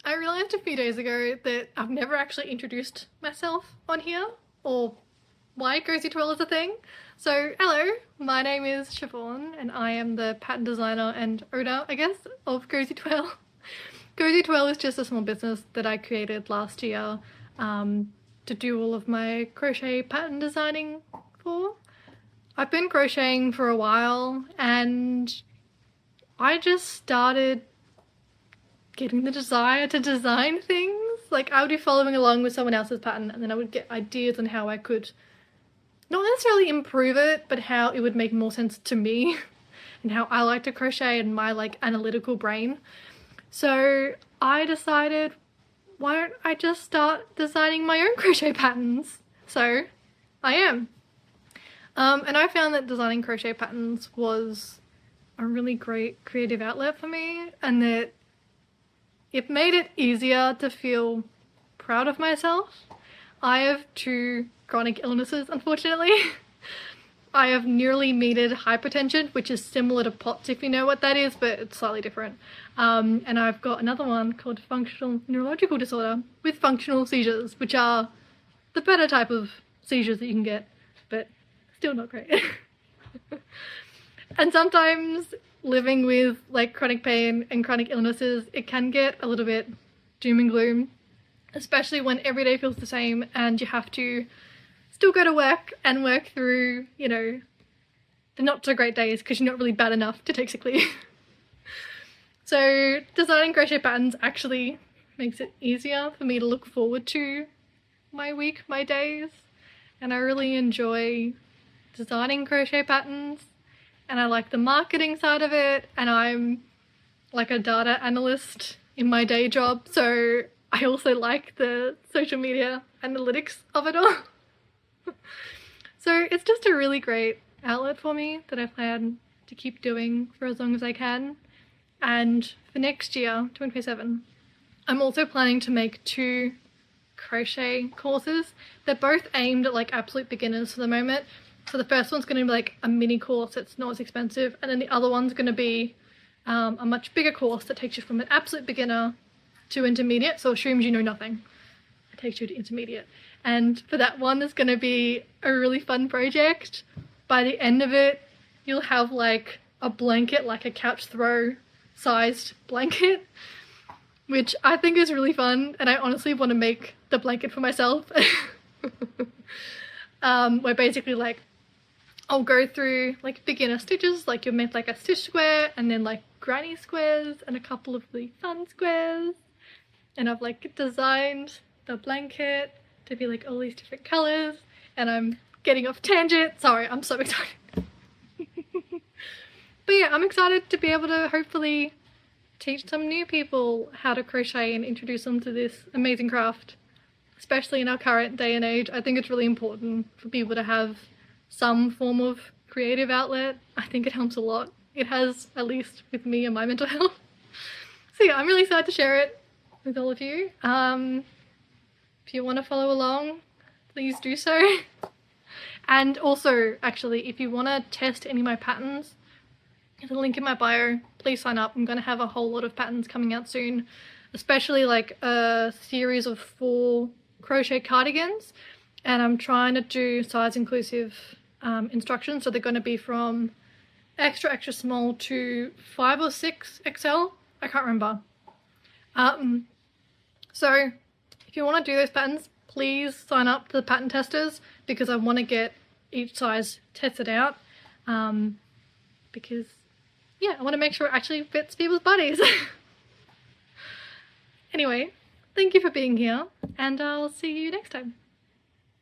I realised a few days ago that I've never actually introduced myself on here, or why Cozy Twirl is a thing. So hello, my name is Siobhan and I am the pattern designer and owner, I guess, of Cozy Twirl. Cozy Twirl is just a small business that I created last year to do all of my crochet pattern designing for. I've been crocheting for a while and I just started getting the desire to design things. Like, I would be following along with someone else's pattern and then I would get ideas on how I could not necessarily improve it, but how it would make more sense to me and how I like to crochet and my like analytical brain. So I decided, why don't I just start designing my own crochet patterns? So I am. And I found that designing crochet patterns was a really great creative outlet for me, and that it made it easier to feel proud of myself. I have 2 chronic illnesses, unfortunately. I have nearly metered hypertension, which is similar to POTS if you know what that is, but it's slightly different. And I've got another one called functional neurological disorder with functional seizures, which are the better type of seizures that you can get, but still not great. And sometimes living with like chronic pain and chronic illnesses, it can get a little bit doom and gloom, especially when every day feels the same and you have to still go to work and work through, you know, the not so great days because you're not really bad enough to take sick leave. So designing crochet patterns actually makes it easier for me to look forward to my week, my days, and I really enjoy designing crochet patterns. And I like the marketing side of it, and I'm like a data analyst in my day job, so I also like the social media analytics of it all. So it's just a really great outlet for me that I plan to keep doing for as long as I can. And for next year, 2027, I'm also planning to make 2 crochet courses. They're both aimed at like absolute beginners for the moment. So the first one's going to be like a mini course that's not as expensive, and then the other one's going to be a much bigger course that takes you from an absolute beginner to intermediate, so assumes you know nothing. It takes you to intermediate. And for that one, there's going to be a really fun project. By the end of it, you'll have like a blanket, like a couch throw sized blanket, which I think is really fun, and I honestly want to make the blanket for myself. Where basically like I'll go through like beginner stitches, like you'll make like a stitch square and then like granny squares and a couple of really fun squares, and I've like designed the blanket to be like all these different colours, and I'm getting off tangent, sorry, I'm so excited. But yeah, I'm excited to be able to hopefully teach some new people how to crochet and introduce them to this amazing craft. Especially in our current day and age, I think it's really important for people to have some form of creative outlet. I think it helps a lot. It has, at least with me and my mental health. So yeah, I'm really excited to share it with all of you. If you want to follow along, please do so. And also, actually, if you want to test any of my patterns, there's a link in my bio. Please sign up. I'm going to have a whole lot of patterns coming out soon, especially like a series of 4 crochet cardigans, and I'm trying to do size inclusive instructions, so they're going to be from extra small to 5 or 6 XL, I can't remember. So if you want to do those patterns, please sign up to the pattern testers, because I want to get each size tested out, because yeah, I want to make sure it actually fits people's bodies. Anyway, thank you for being here, and I'll see you next time.